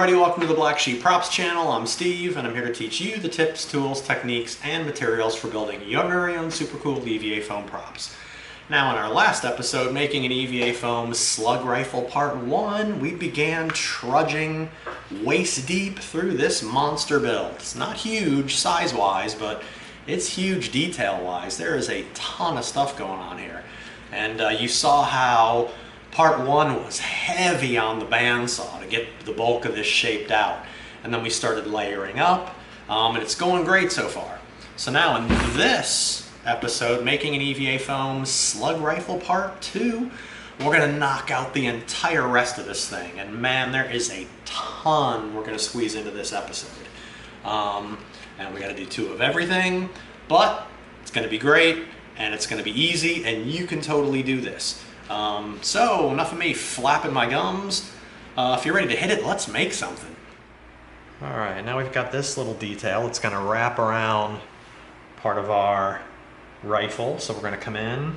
everybody, welcome to the Black Sheep Props channel. I'm Steve and I'm here to teach you the tips, tools, techniques, and materials for building your very own super cool EVA foam props. Now in our last episode, making an EVA foam slug rifle part 1, we began trudging waist deep through this monster build. It's not huge size-wise, but it's huge detail-wise. There is a ton of stuff going on here. And you saw how part 1 was heavy on the bandsaw to get the bulk of this shaped out. And then we started layering up, and it's going great so far. So now in this episode, making an EVA foam slug rifle part 2, we're gonna knock out the entire rest of this thing. And man, there is a ton we're gonna squeeze into this episode. And we gotta do 2 of everything, but it's gonna be great, and it's gonna be easy, and you can totally do this. So enough of me flapping my gums. If you're ready to hit it, let's make something. All right, now we've got this little detail. It's gonna wrap around part of our rifle. So we're gonna come in.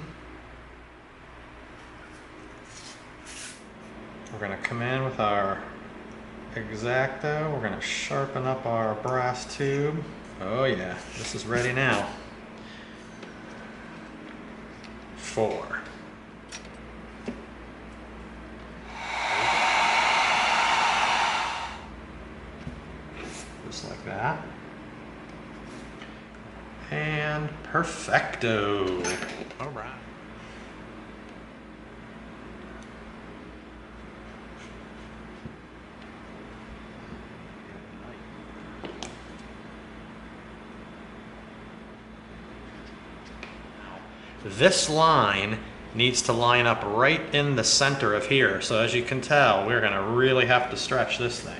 We're gonna come in with our X-Acto. We're gonna sharpen up our brass tube. Oh yeah, this is ready now. 4. Just like that. And perfecto. All right. This line needs to line up right in the center of here. So as you can tell, we're going to really have to stretch this thing.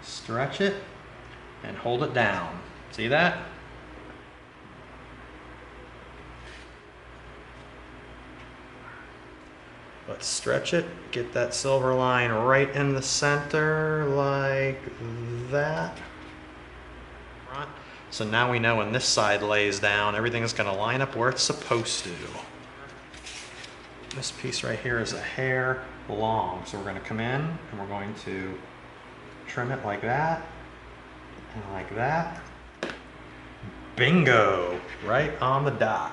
Stretch it and hold it down. See that? Let's stretch it, get that silver line right in the center like that. So now we know when this side lays down, everything is going to line up where it's supposed to. This piece right here is a hair long, so we're going to come in and we're going to trim it like that and like that. Bingo! Right on the dot.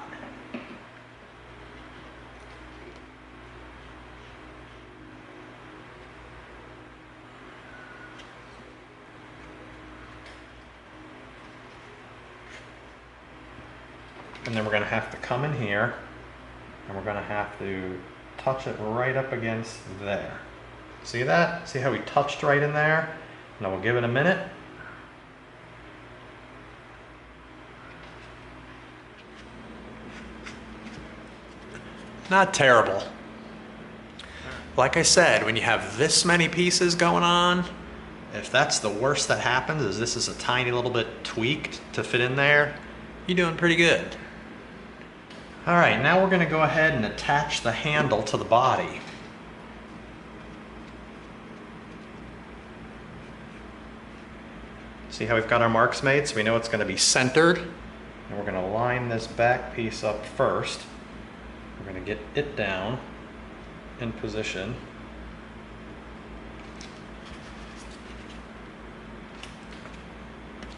And then we're going to have to come in here and we're going to have to touch it right up against there. See that? See how we touched right in there? Now we'll give it a minute. Not terrible. Like I said, when you have this many pieces going on, if that's the worst that happens, is this is a tiny little bit tweaked to fit in there, you're doing pretty good. All right, now we're gonna go ahead and attach the handle to the body. See how we've got our marks made? So we know it's gonna be centered. And we're gonna line this back piece up first. We're gonna get it down in position.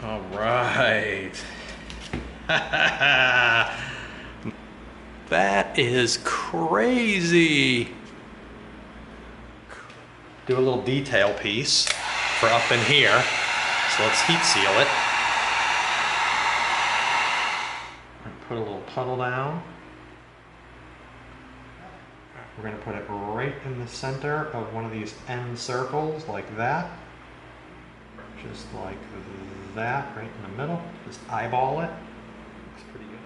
All right. That is crazy. Do a little detail piece for up in here. So let's heat seal it. And put a little puddle down. We're going to put it right in the center of one of these end circles like that. Just like that, right in the middle. Just eyeball it. Looks pretty good.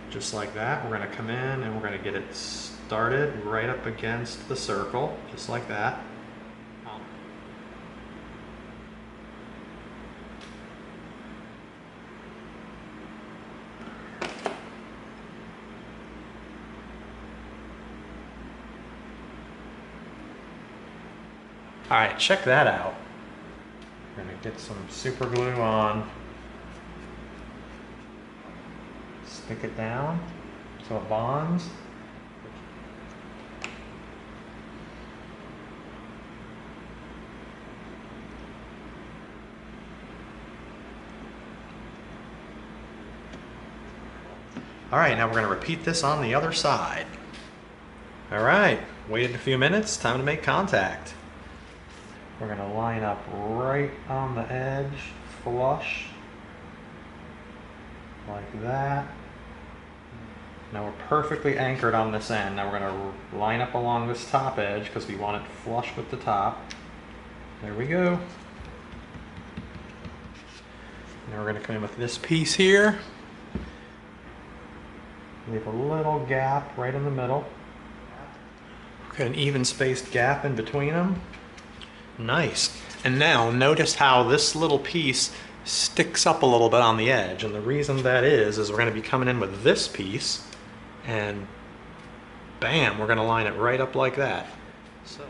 Just like that, we're going to come in and we're going to get it started right up against the circle, just like that. All right, check that out. We're gonna get some super glue on stick it down so it bonds. All right, now we're going to repeat this on the other side. All right, waited a few minutes, time to make contact. We're going to line up right on the edge, flush, like that. Now we're perfectly anchored on this end. Now we're going to line up along this top edge because we want it flush with the top. There we go. Now we're going to come in with this piece here. Leave a little gap right in the middle. Got an even spaced gap in between them. Nice. And now notice how this little piece sticks up a little bit on the edge. And the reason that is we're going to be coming in with this piece and bam, we're going to line it right up like that. So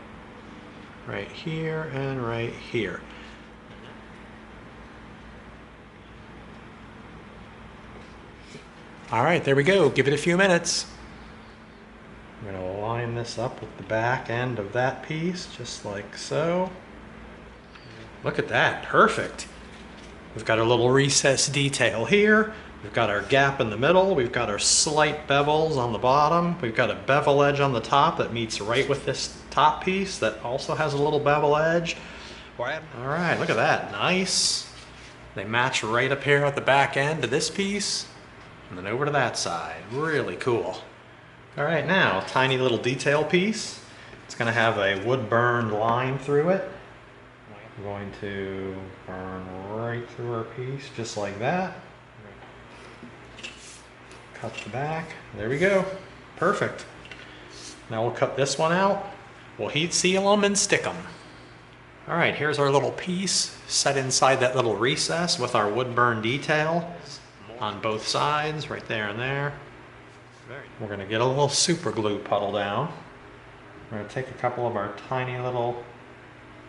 right here and right here. All right, there we go. Give it a few minutes. I'm going to line this up with the back end of that piece, just like so. Look at that, perfect. We've got a little recess detail here. We've got our gap in the middle. We've got our slight bevels on the bottom. We've got a bevel edge on the top that meets right with this top piece that also has a little bevel edge. All right, look at that, nice. They match right up here at the back end to this piece. And then over to that side, really cool. All right, now, tiny little detail piece. It's gonna have a wood burned line through it. We're going to burn right through our piece, just like that. Cut the back, there we go, perfect. Now we'll cut this one out. We'll heat seal them and stick them. All right, here's our little piece set inside that little recess with our wood burn detail on both sides, right there and there. We're going to get a little super glue puddle down. We're going to take a couple of our tiny little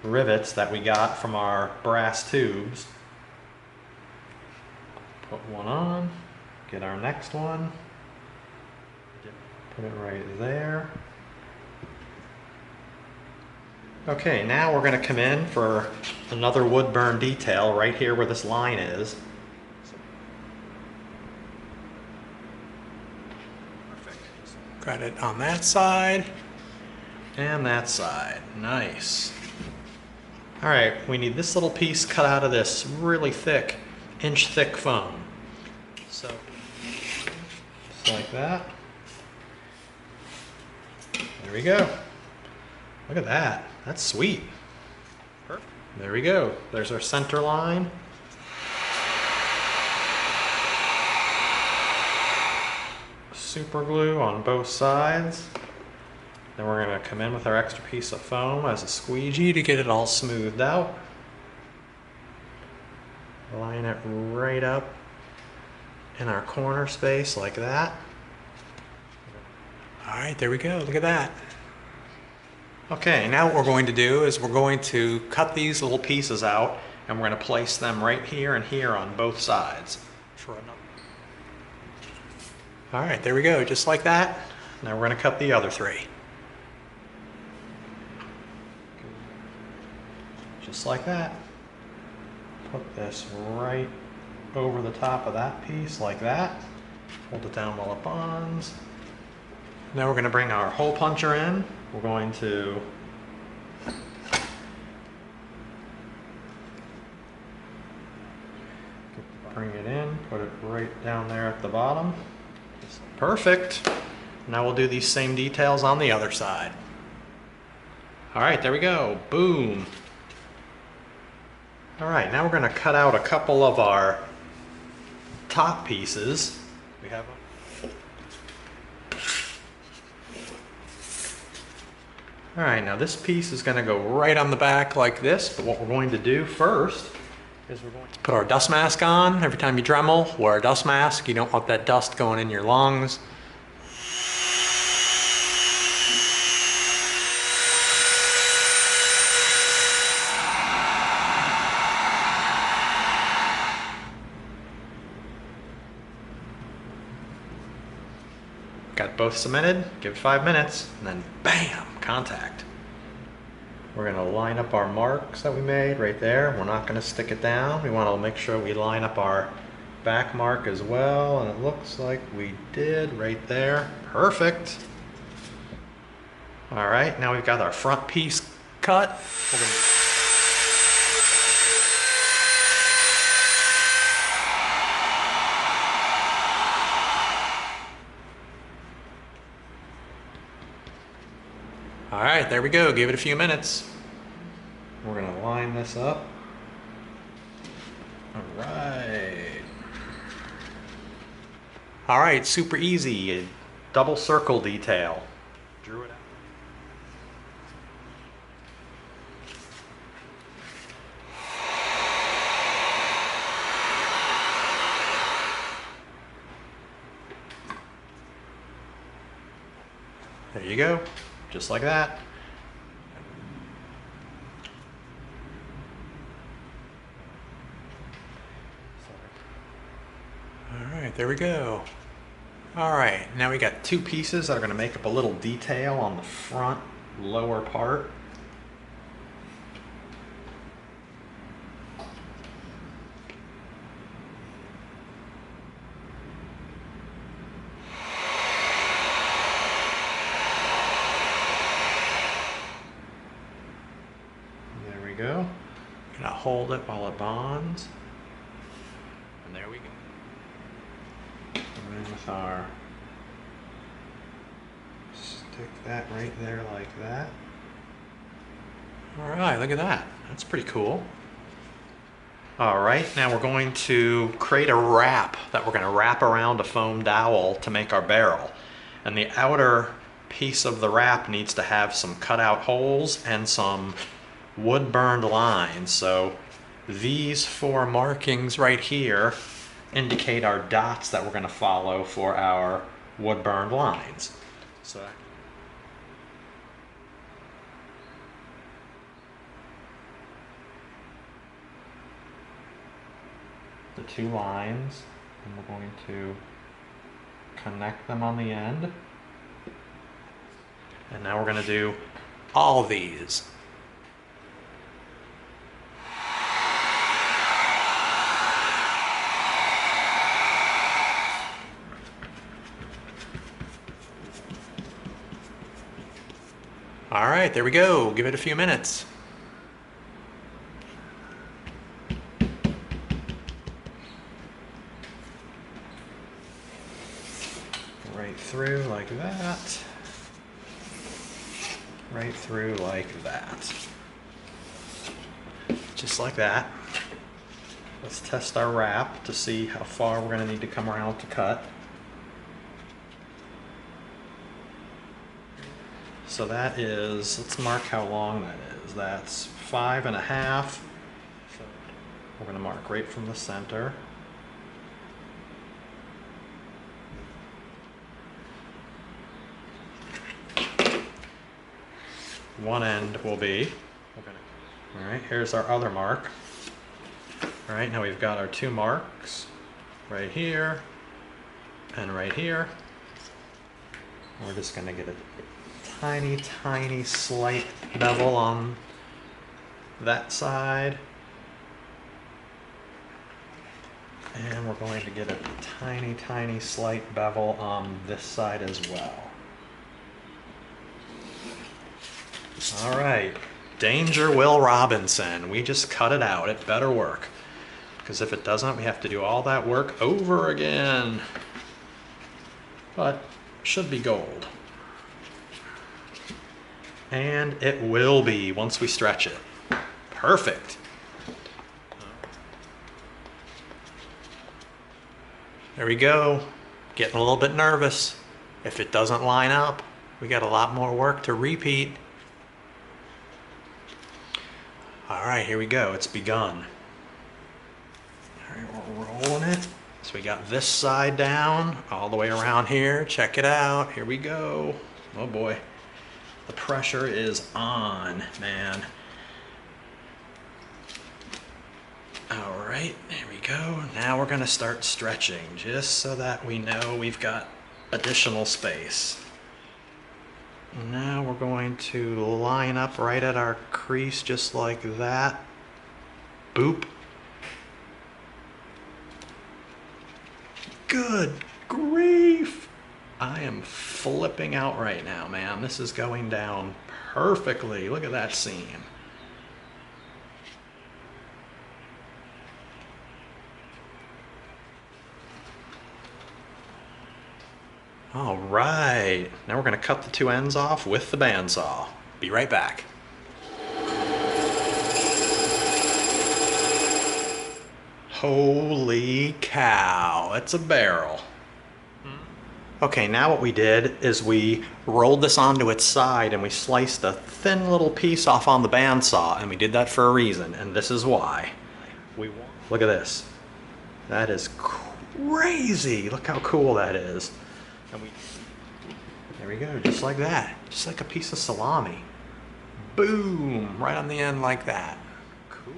rivets that we got from our brass tubes. Put one on, get our next one, put it right there. Okay, now we're going to come in for another wood burn detail right here where this line is. Got it on that side and that side. Nice. All right, we need this little piece cut out of this really thick, inch-thick foam. So, just like that. There we go. Look at that. That's sweet. Perfect. There we go. There's our center line. Super glue on both sides. Then we're going to come in with our extra piece of foam as a squeegee to get it all smoothed out. Line it right up in our corner space like that. All right, there we go. Look at that. Okay, now what we're going to do is we're going to cut these little pieces out and we're going to place them right here and here on both sides. All right, there we go, just like that. Now we're going to cut the other three. Just like that. Put this right over the top of that piece like that. Hold it down while it bonds. Now we're going to bring our hole puncher in. We're going to bring it in, put it right down there at the bottom. Perfect. Now we'll do these same details on the other side. All right, there we go. Boom. All right, now we're going to cut out a couple of our top pieces. We have them. All right, now this piece is going to go right on the back like this, but what we're going to do first is we're going to put our dust mask on. Every time you Dremel, wear a dust mask. You don't want that dust going in your lungs. both cemented, give it 5 minutes, and then bam, contact. We're gonna line up our marks that we made right there. We're not gonna stick it down. We wanna make sure we line up our back mark as well, and it looks like we did right there. Perfect. All right, now we've got our front piece cut. All right, there we go. Give it a few minutes. We're gonna line this up. All right. All right, super easy. A double circle detail. Drew it out. There you go, just like that. All right, there we go. All right, now we got 2 pieces that are going to make up a little detail on the front lower part. There we go. Gonna hold it while it bonds. And there we go. And then with our, stick that right there like that. All right, look at that. That's pretty cool. All right, now we're going to create a wrap that we're gonna wrap around a foam dowel to make our barrel. And the outer piece of the wrap needs to have some cutout holes and some wood burned lines. So these 4 markings right here indicate our dots that we're going to follow for our wood burned lines. So the 2 lines, and we're going to connect them on the end. And now we're going to do all of these. All right, there we go. Give it a few minutes. Right through like that. Right through like that. Just like that. Let's test our wrap to see how far we're going to need to come around to cut. So that is, let's mark how long that is. That's 5.5. So we're going to mark right from the center. One end will be, all right, here's our other mark. All right, now we've got our 2 marks right here and right here. We're just going to get a tiny, tiny slight bevel on that side. And we're going to get a tiny, tiny slight bevel on this side as well. All right, danger Will Robinson. We just cut it out. It better work. Because if it doesn't, we have to do all that work over again. But should be gold. And it will be once we stretch it. Perfect. There we go. Getting a little bit nervous. If it doesn't line up, we got a lot more work to repeat. All right, here we go. It's begun. All right, we're rolling it. So we got this side down all the way around here. Check it out. Here we go. Oh boy. The pressure is on, man. All right, there we go. Now we're gonna start stretching just so that we know we've got additional space. Now we're going to line up right at our crease just like that. Boop. Good grief! I am flipping out right now, man. This is going down perfectly. Look at that seam. All right, now we're going to cut the two ends off with the bandsaw. Be right back. Holy cow, it's a barrel. Okay, now what we did is we rolled this onto its side and we sliced a thin little piece off on the bandsaw, and we did that for a reason, and this is why. Look at this. That is crazy. Look how cool that is. And there we go, just like that. Just like a piece of salami. Boom, right on the end like that. Cool.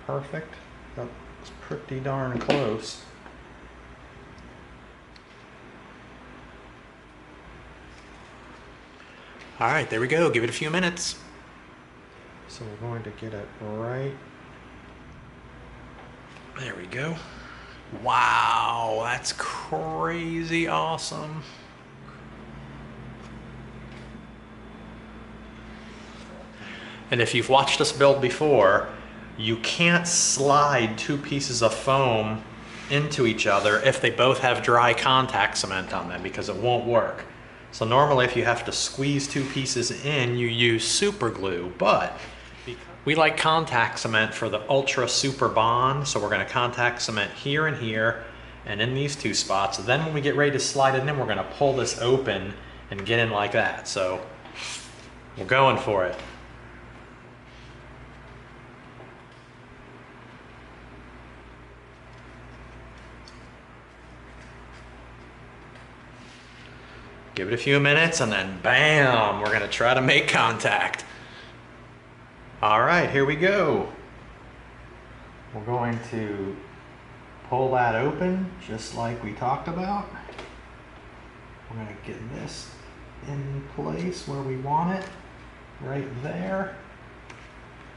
Perfect. That was pretty darn close. All right, there we go. Give it a few minutes. So we're going to get it right. There we go. Wow, that's crazy awesome. And if you've watched us build before, you can't slide two pieces of foam into each other if they both have dry contact cement on them, because it won't work. So normally if you have to squeeze two pieces in, you use super glue, but we like contact cement for the ultra super bond, so we're going to contact cement here and here and in these two spots. Then when we get ready to slide it in, we're going to pull this open and get in like that. So we're going for it. Give it a few minutes and then bam, we're going to try to make contact. All right, here we go. We're going to pull that open just like we talked about. We're going to get this in place where we want it, right there.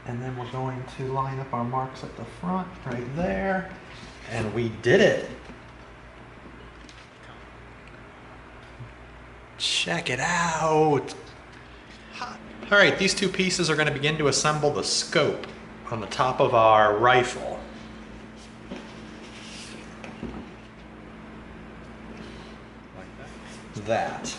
And then we're going to line up our marks at the front, right there. And we did it. Check it out. All right, these two pieces are going to begin to assemble the scope on the top of our rifle. Like that.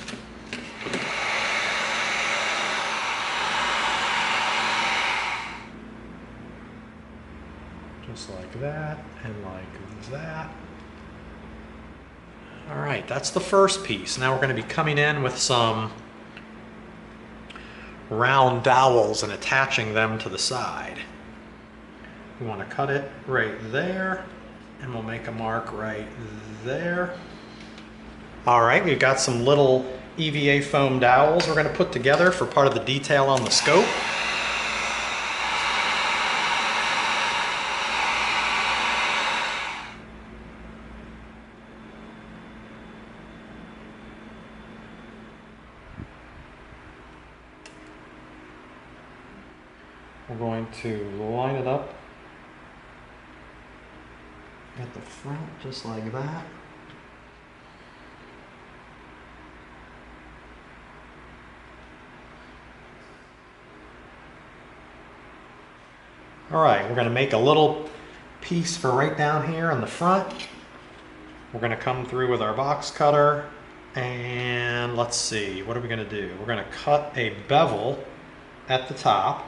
Just like that and like that. All right, that's the first piece. Now we're going to be coming in with some round dowels and attaching them to the side. We want to cut it right there, and we'll make a mark right there. All right, we've got some little EVA foam dowels we're going to put together for part of the detail on the scope. We're going to line it up at the front just like that. All right, we're going to make a little piece for right down here on the front. We're going to come through with our box cutter and let's see, what are we going to do? We're going to cut a bevel at the top.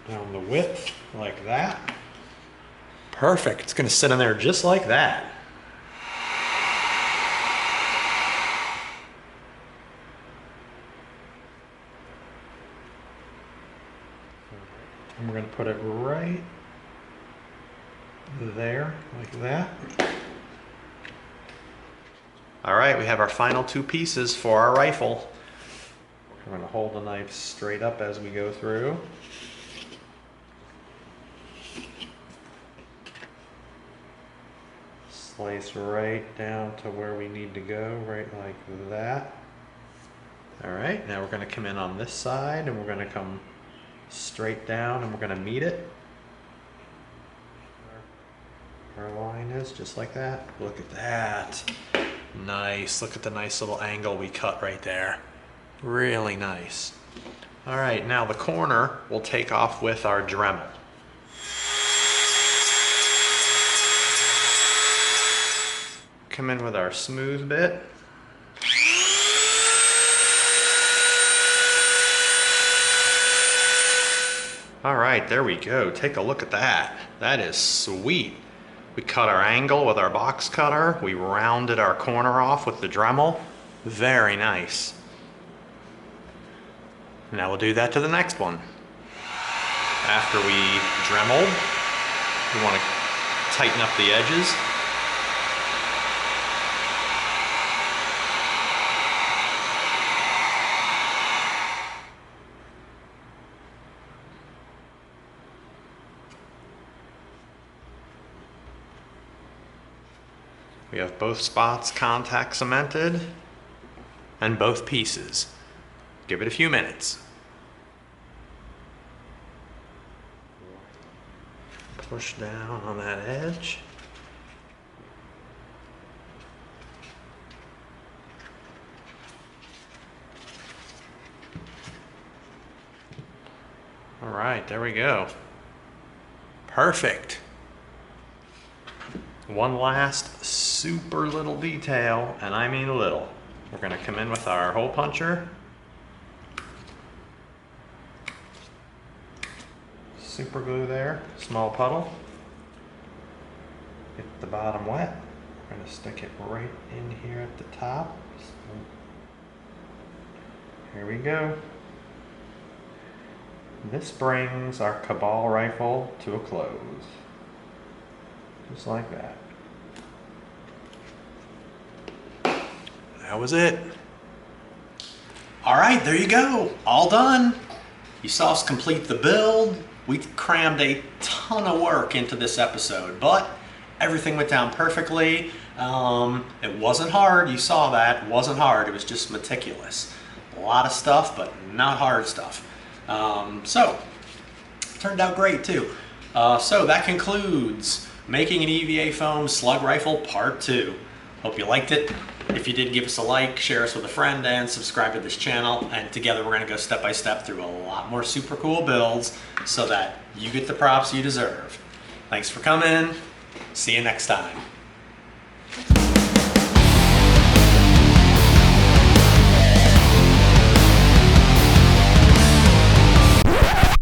Down the width like that. Perfect. It's going to sit in there just like that. And we're going to put it right there, like that. All right, we have our final two pieces for our rifle. We're going to hold the knife straight up as we go through. Slice right down to where we need to go, right like that. All right, now we're going to come in on this side and we're going to come straight down and we're going to meet it. Our line is just like that. Look at that. Nice. Look at the nice little angle we cut right there. Really nice. All right, now the corner we'll take off with our Dremel. Come in with our smooth bit. All right, there we go. Take a look at that. That is sweet. We cut our angle with our box cutter. We rounded our corner off with the Dremel. Very nice. Now we'll do that to the next one. After we Dremeled, we want to tighten up the edges. We have both spots contact cemented and both pieces. Give it a few minutes. Push down on that edge. All right, there we go. Perfect. One last super little detail, and I mean little. We're going to come in with our hole puncher. Super glue there, small puddle. Get the bottom wet. We're going to stick it right in here at the top. Here we go. This brings our Cabal rifle to a close. Just like that. That was it. All right, there you go. All done. You saw us complete the build. We crammed a ton of work into this episode, but everything went down perfectly. It wasn't hard. You saw that. It wasn't hard. It was just meticulous. A lot of stuff, but not hard stuff. So, turned out great too. So that concludes making an EVA foam slug rifle part 2. Hope you liked it. If you did, give us a like, share us with a friend, and subscribe to this channel. And together we're going to go step by step through a lot more super cool builds so that you get the props you deserve. Thanks for coming. See you next time.